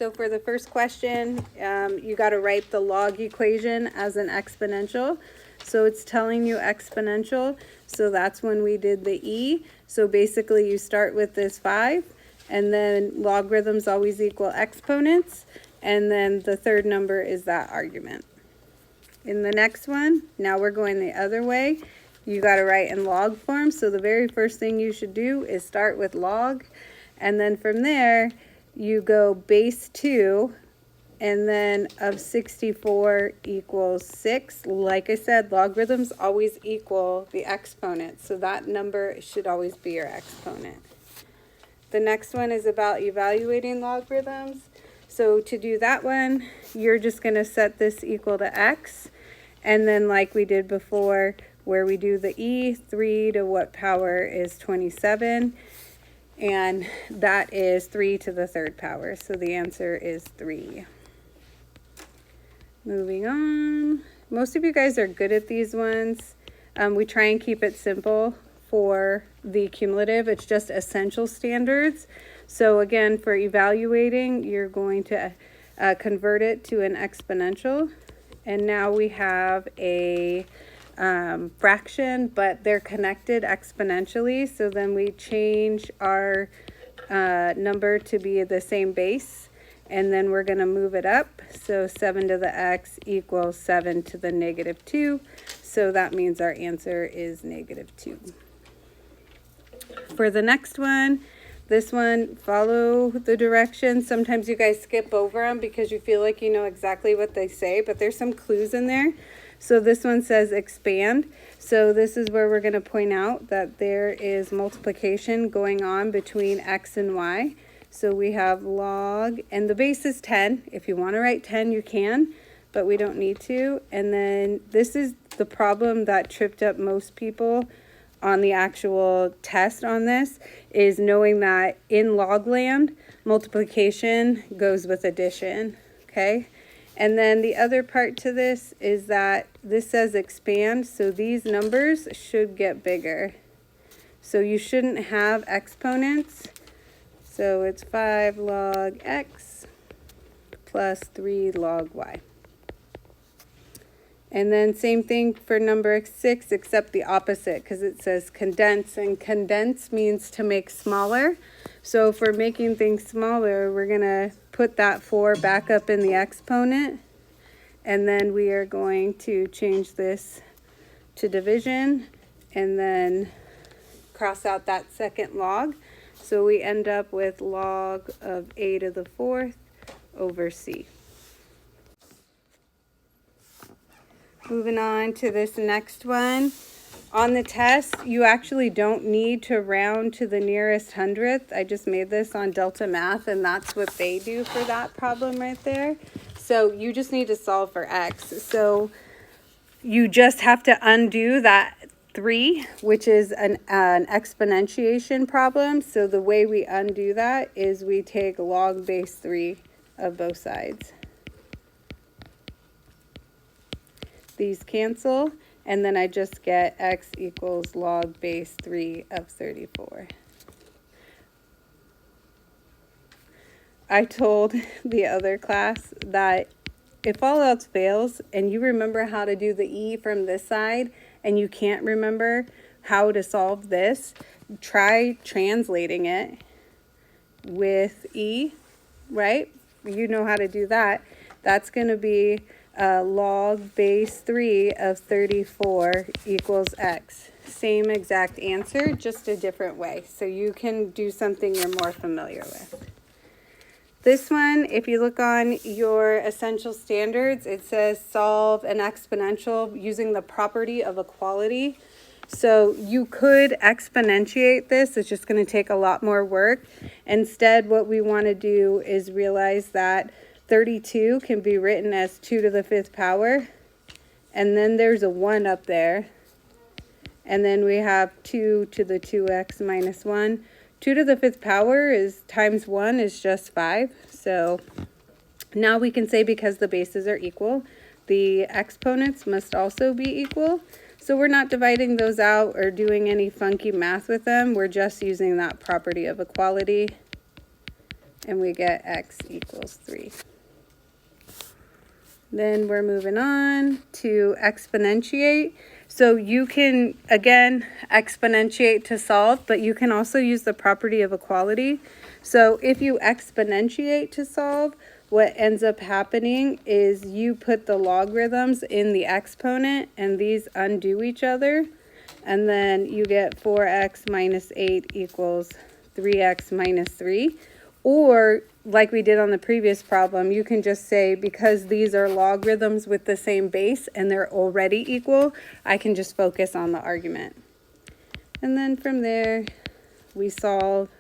So for the first question, you got to write the log equation as an exponential. So it's telling you exponential, so that's when we did the e. So basically you start with this 5, and then logarithms always equal exponents, and then the third number is that argument. In the next one, now we're going the other way. You got to write in log form, so the very first thing you should do is start with log, and then from there you go base 2, and then of 64 equals 6. Like I said, logarithms always equal the exponent, so that number should always be your exponent. The next one is about evaluating logarithms. So to do that one, you're just going to set this equal to x, and then like we did before, where we do the e, 3 to what power is 27, and that is 3 to the third power, so the answer is 3. Moving on. Most of you guys are good at these ones. We try and keep it simple for the cumulative. It's just essential standards. So again, for evaluating, you're going to convert it to an exponential. And now we have a fraction, but they're connected exponentially. So then we change our number to be the same base. And then we're going to move it up. So 7 to the x equals 7 to the negative 2. So that means our answer is negative 2. For the next one, this one, follow the directions. Sometimes you guys skip over them because you feel like you know exactly what they say, but there's some clues in there. So this one says expand. So this is where we're going to point out that there is multiplication going on between x and y. So we have log, and the base is 10. If you want to write 10, you can, but we don't need to. And then this is the problem that tripped up most people on the actual test on this, is knowing that in log land, multiplication goes with addition, okay? And then the other part to this is that this says expand, so these numbers should get bigger. So you shouldn't have exponents. So it's 5 log x plus 3 log y. And then same thing for number 6, except the opposite, because it says condense, and condense means to make smaller. So for making things smaller, we're going to put that 4 back up in the exponent, and then we are going to change this to division, and then cross out that second log. So we end up with log of a to the 4th over c. Moving on to this next one. On the test, you actually don't need to round to the nearest hundredth. I just made this on Delta Math, and that's what they do for that problem right there. So you just need to solve for x. So you just have to undo that 3, which is an exponentiation problem. So the way we undo that is we take log base 3 of both sides. These cancel, and then I just get x equals log base 3 of 34. I told the other class that if all else fails and you remember how to do the e from this side and you can't remember how to solve this, try translating it with e, right? You know how to do that. That's going to be log base 3 of 34 equals x. Same exact answer, just a different way. So you can do something you're more familiar with. This one, if you look on your essential standards, it says solve an exponential using the property of equality. So you could exponentiate this. It's just going to take a lot more work. Instead, what we want to do is realize that 32 can be written as 2 to the 5th power, and then there's a 1 up there, and then we have 2 to the 2x minus 1. 2 to the 5th power is times 1 is just 5. So now we can say because the bases are equal, the exponents must also be equal. So we're not dividing those out or doing any funky math with them. We're just using that property of equality. and we get x equals 3. Then we're moving on to exponentiate. So you can, again, exponentiate to solve, but you can also use the property of equality. So if you exponentiate to solve, what ends up happening is you put the logarithms in the exponent, and these undo each other. And then you get 4x minus 8 equals 3x minus 3. Or, like we did on the previous problem, you can just say, because these are logarithms with the same base and they're already equal, I can just focus on the argument. And then from there, we solve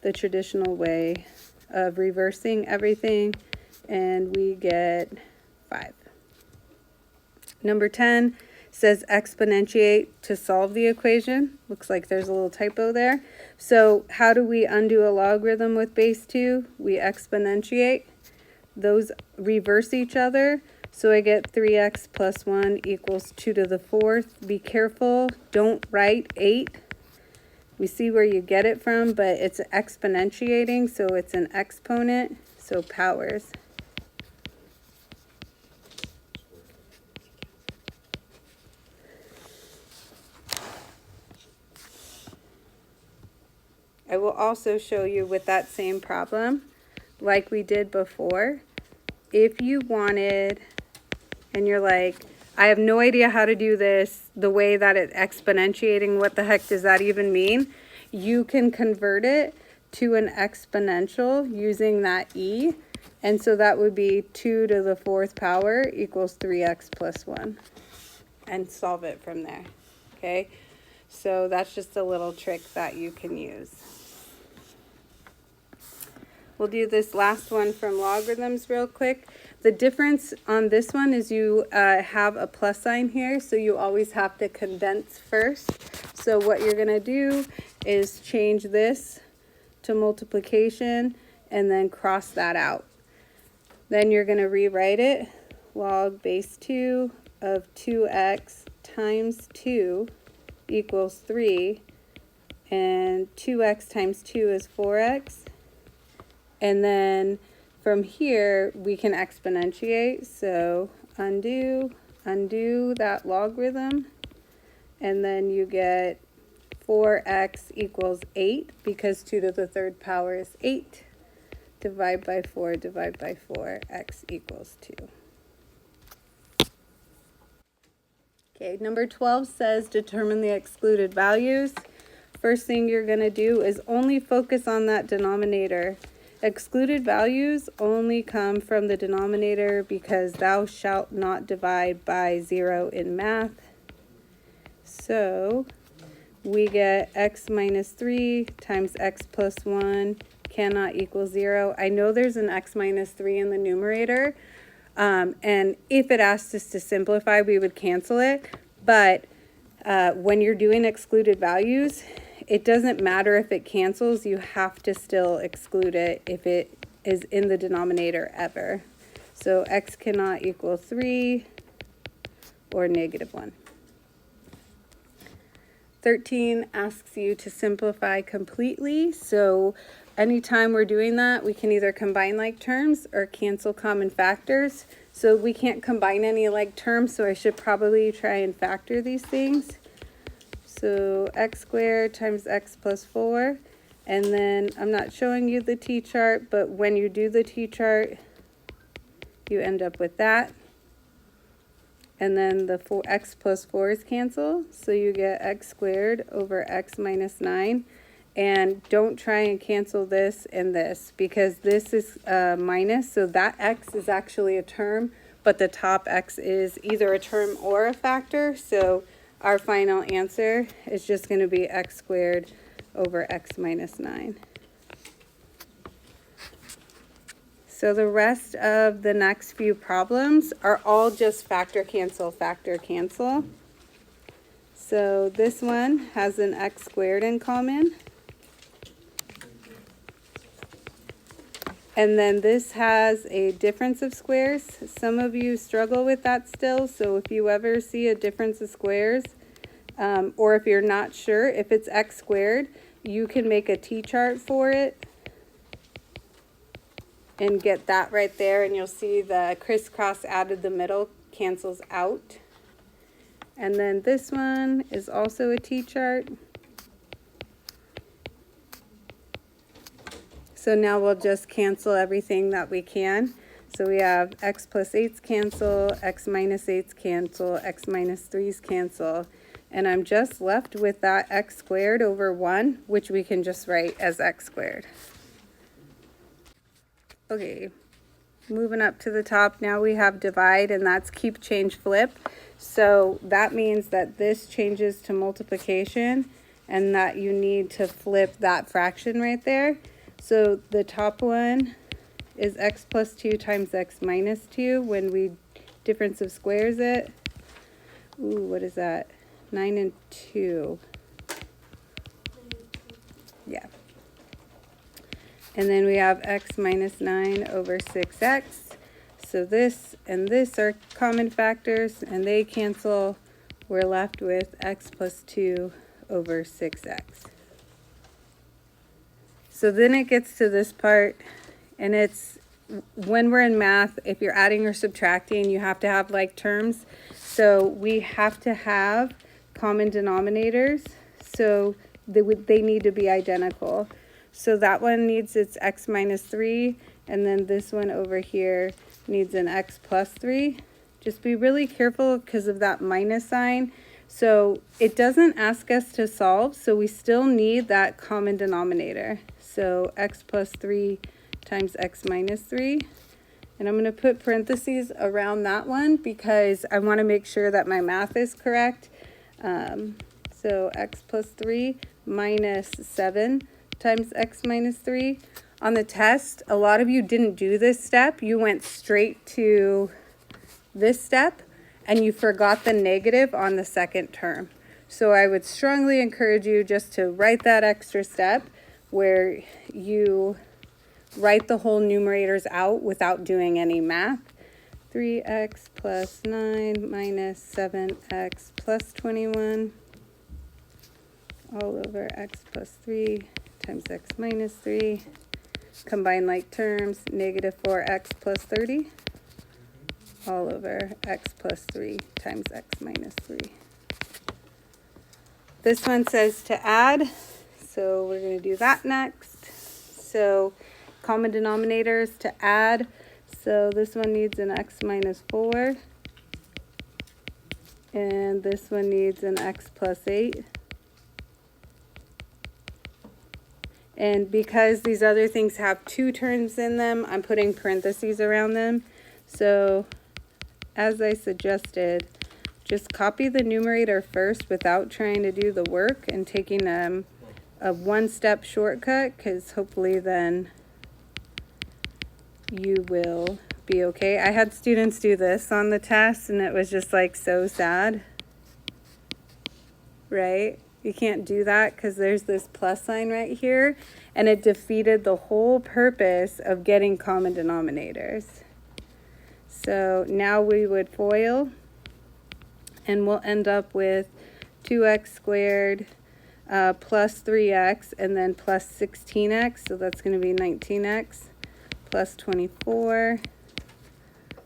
the traditional way of reversing everything, and we get 5. Number 10 says exponentiate to solve the equation. Looks like there's a little typo there. So how do we undo a logarithm with base 2? We exponentiate. Those reverse each other. So I get 3x plus 1 equals 2 to the 4th. Be careful, don't write 8. We see where you get it from, but it's exponentiating, so it's an exponent, so powers. I will also show you with that same problem, like we did before, if you wanted, and you're like, I have no idea how to do this, the way that it's exponentiating, what the heck does that even mean? You can convert it to an exponential using that e, and so that would be 2 to the 4th power equals 3x plus 1, and solve it from there, okay? So that's just a little trick that you can use. We'll do this last one from logarithms real quick. The difference on this one is you have a plus sign here, so you always have to condense first. So what you're going to do is change this to multiplication and then cross that out. Then you're going to rewrite it. Log base 2 of 2x times 2 equals 3, and 2x times 2 is 4x. And then from here, we can exponentiate. So undo that logarithm. And then you get 4x equals 8, because 2 to the 3rd power is 8. Divide by 4, x equals 2. Okay, number 12 says determine the excluded values. First thing you're going to do is only focus on that denominator. Excluded values only come from the denominator because thou shalt not divide by 0 in math. So we get x minus 3 times x plus 1 cannot equal 0. I know there's an x minus 3 in the numerator, and if it asked us to simplify, we would cancel it. But when you're doing excluded values, it doesn't matter if it cancels, you have to still exclude it if it is in the denominator ever. So x cannot equal 3 or negative 1. 13 asks you to simplify completely. So anytime we're doing that, we can either combine like terms or cancel common factors. So we can't combine any like terms, so I should probably try and factor these things. So x squared times x plus 4, and then I'm not showing you the t-chart, but when you do the t-chart, you end up with that. And then the x plus 4's cancel, so you get x squared over x minus 9. And don't try and cancel this and this, because this is minus, so that x is actually a term, but the top x is either a term or a factor. So our final answer is just going to be x squared over x minus 9. So the rest of the next few problems are all just factor cancel, factor cancel. So this one has an x squared in common. And then this has a difference of squares. Some of you struggle with that still, so if you ever see a difference of squares, or if you're not sure if it's x squared, you can make a t-chart for it. and get that right there, and you'll see the crisscross added the middle cancels out. And then this one is also a t-chart. So now we'll just cancel everything that we can. So we have x plus 8's cancel, x minus 8's cancel, x minus 3's cancel. And I'm just left with that x squared over 1, which we can just write as x squared. Okay, moving up to the top, now we have divide, and that's keep, change, flip. So that means that this changes to multiplication and that you need to flip that fraction right there. So the top one is x plus 2 times x minus 2 when we difference of squares it. Ooh, what is that? 9 and 2. Yeah. And then we have x minus 9 over 6x. So this and this are common factors, and they cancel. We're left with x plus 2 over 6x. So then it gets to this part, and it's when we're in math, if you're adding or subtracting, you have to have like terms. So we have to have common denominators. So they need to be identical. So that one needs its x minus 3, and then this one over here needs an x plus 3. Just be really careful because of that minus sign. So it doesn't ask us to solve, so we still need that common denominator. So x plus 3 times x minus 3. And I'm going to put parentheses around that one because I want to make sure that my math is correct. So x plus 3 minus 7 times x minus 3. On the test, a lot of you didn't do this step. You went straight to this step and you forgot the negative on the second term. So I would strongly encourage you just to write that extra step where you write the whole numerators out without doing any math. 3x plus 9 minus 7x plus 21 all over x plus 3 times x minus 3. Combine like terms, negative 4x plus 30 all over x plus 3 times x minus 3. This one says to add, so we're going to do that next. So common denominators to add. So this one needs an x minus 4. And this one needs an x plus 8. And because these other things have two terms in them, I'm putting parentheses around them. So as I suggested, just copy the numerator first without trying to do the work and taking a one-step shortcut, because hopefully then you will be okay. I had students do this on the test and it was just like so sad, right? You can't do that because there's this plus sign right here, and it defeated the whole purpose of getting common denominators. So now we would FOIL, and we'll end up with 2x squared plus 3x, and then plus 16x, so that's going to be 19x, plus 24,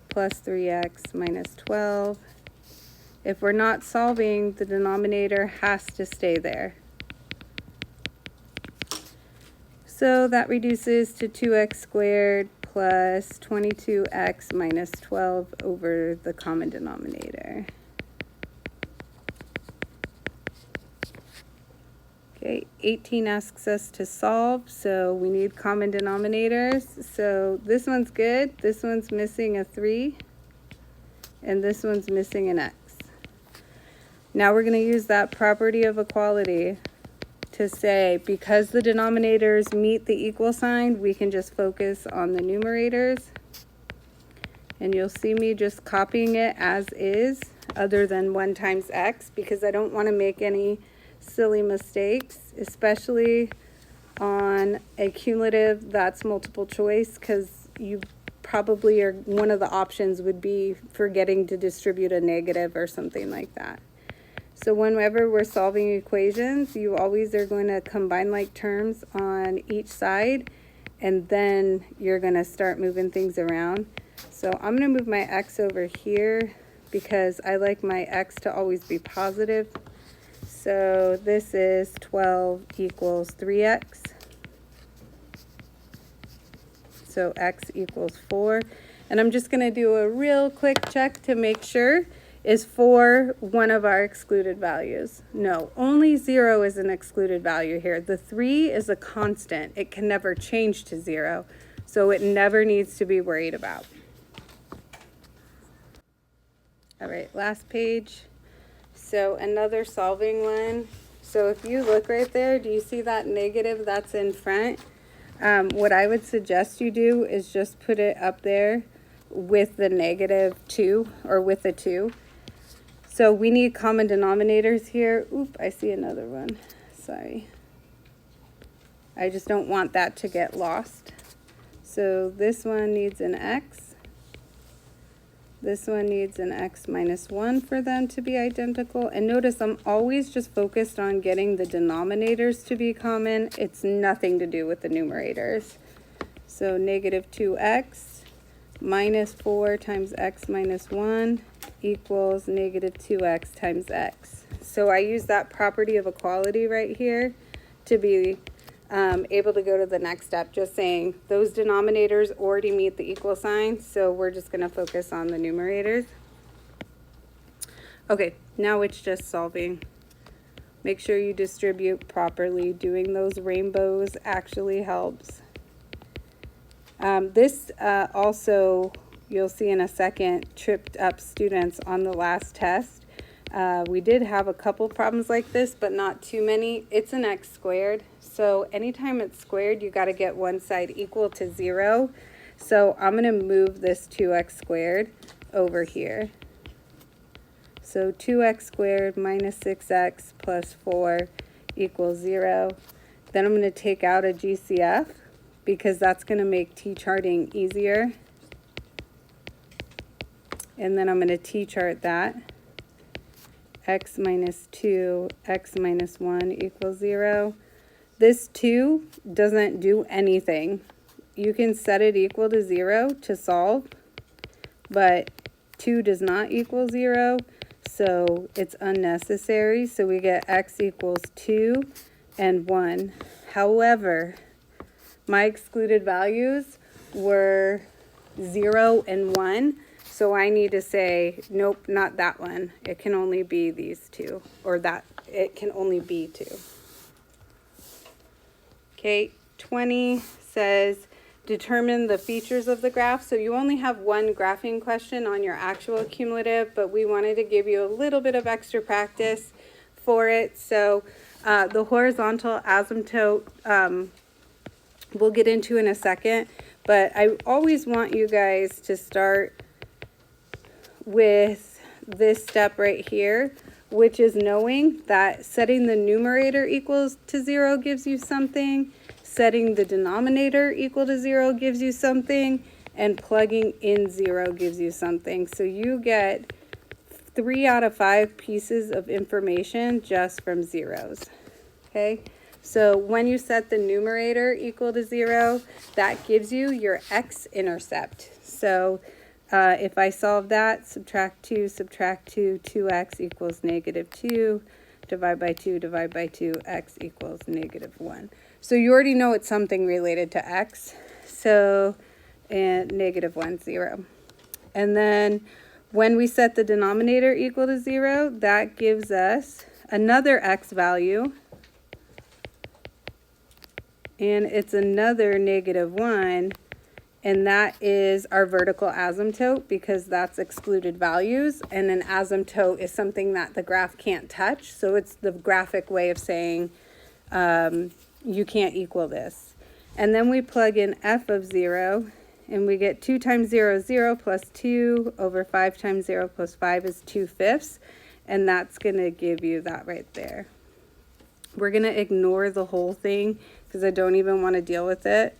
plus 3x minus 12. If we're not solving, the denominator has to stay there. So that reduces to 2x squared plus 22x minus 12 over the common denominator. Okay, 18 asks us to solve, so we need common denominators. So this one's good, this one's missing a 3, and this one's missing an x. Now we're going to use that property of equality to say, because the denominators meet the equal sign, we can just focus on the numerators. And you'll see me just copying it as is, other than 1 times x, because I don't want to make any silly mistakes, especially on a cumulative that's multiple choice, because you probably are, one of the options would be forgetting to distribute a negative or something like that. So whenever we're solving equations, you always are going to combine like terms on each side, and then you're going to start moving things around. So I'm going to move my x over here because I like my x to always be positive. So this is 12 equals 3x. So x equals 4. And I'm just going to do a real quick check to make sure. Is 4 one of our excluded values? No, only 0 is an excluded value here. The 3 is a constant. It can never change to 0. So it never needs to be worried about. All right, last page. So another solving one. So if you look right there, do you see that negative that's in front? What I would suggest you do is just put it up there with the -2 or with a 2. So we need common denominators here. Oop, I see another one. Sorry. I just don't want that to get lost. So this one needs an x. This one needs an x minus 1 for them to be identical. And notice I'm always just focused on getting the denominators to be common. It's nothing to do with the numerators. So -2x minus 4 times x minus 1 equals -2x times x. So I use that property of equality right here to be able to go to the next step, just saying those denominators already meet the equal sign, so we're just going to focus on the numerators. Okay, now it's just solving. Make sure you distribute properly. Doing those rainbows actually helps. This also, you'll see in a second, tripped up students on the last test. We did have a couple problems like this, but not too many. It's an x squared. So anytime it's squared, you got to get one side equal to 0. So I'm going to move this 2x squared over here. So 2x squared minus 6x plus 4 equals 0. Then I'm going to take out a GCF because that's going to make t-charting easier. And then I'm going to t-chart that. X minus 2, x minus 1 equals 0. This 2 doesn't do anything. You can set it equal to 0 to solve, but 2 does not equal 0, so it's unnecessary. So we get x equals 2 and 1. However, my excluded values were 0 and 1. So I need to say, nope, not that one. It can only be these two, or that it can only be 2. Okay, 20 says, determine the features of the graph. So you only have one graphing question on your actual cumulative, but we wanted to give you a little bit of extra practice for it. So the horizontal asymptote, we'll get into in a second, but I always want you guys to start with this step right here, which is knowing that setting the numerator equals to 0 gives you something, setting the denominator equal to 0 gives you something, and plugging in 0 gives you something. So you get 3 out of 5 pieces of information just from zeros. Okay, so when you set the numerator equal to 0, that gives you your x-intercept. So if I solve that, subtract 2, 2x equals -2, divide by 2, x equals -1. So you already know it's something related to x, so and -1, 0. And then when we set the denominator equal to 0, that gives us another x value, and it's another -1. And that is our vertical asymptote because that's excluded values. And an asymptote is something that the graph can't touch. So it's the graphic way of saying you can't equal this. And then we plug in f of 0. And we get 2 times 0 is 0 plus 2 over 5 times 0 plus 5 is 2/5. And that's going to give you that right there. We're going to ignore the whole thing because I don't even want to deal with it.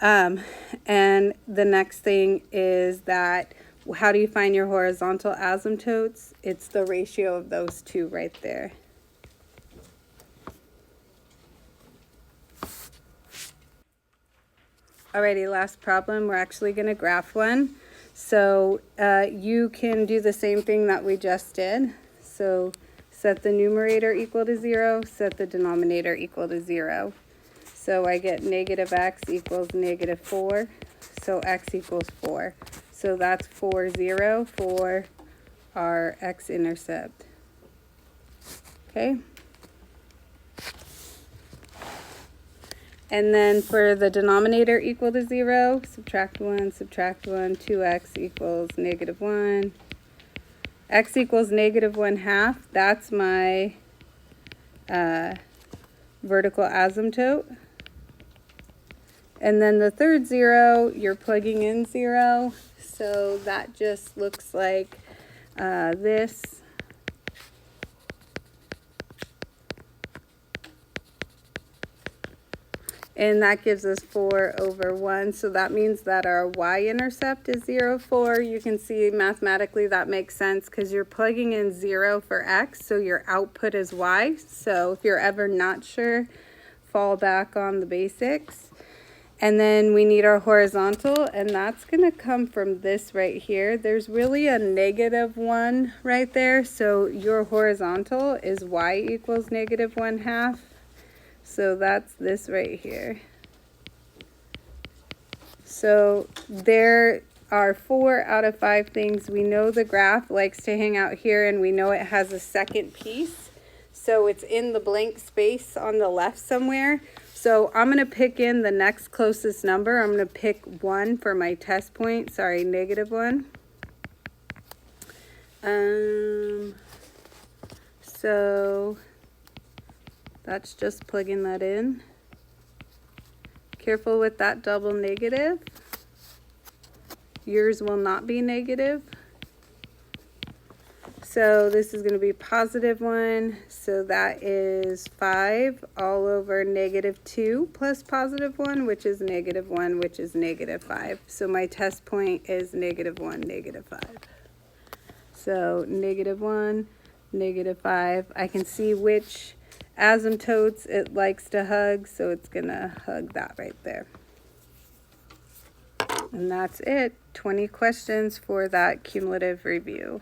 And the next thing is that how do you find your horizontal asymptotes? It's the ratio of those two right there. Alrighty, last problem. We're actually going to graph one. So you can do the same thing that we just did. So set the numerator equal to 0, set the denominator equal to 0. So I get negative x equals negative 4. So x equals 4. So that's 4, 0 for our x-intercept. Okay. And then for the denominator equal to 0, subtract 1, 2x equals negative 1. X equals negative 1/2. That's my vertical asymptote. And then the third 0, you're plugging in 0. So that just looks like this. And that gives us 4 over 1. So that means that our y-intercept is 0, 4. You can see mathematically that makes sense because you're plugging in 0 for x, so your output is y. So if you're ever not sure, fall back on the basics. And then we need our horizontal, and that's going to come from this right here. There's really a negative 1 right there. So your horizontal is y equals negative 1/2. So that's this right here. So there are 4 out of 5 things. We know the graph likes to hang out here, and we know it has a second piece. So it's in the blank space on the left somewhere. So I'm going to pick in the next closest number. I'm going to pick 1 for my test point. Sorry, negative 1. So that's just plugging that in. Careful with that double negative. Yours will not be negative. So this is going to be positive 1. So that is 5 all over negative 2 plus positive 1, which is negative 1, which is negative 5. So my test point is negative 1, negative 5. So negative 1, negative 5. I can see which asymptotes it likes to hug, so it's going to hug that right there. And that's it. 20 questions for that cumulative review.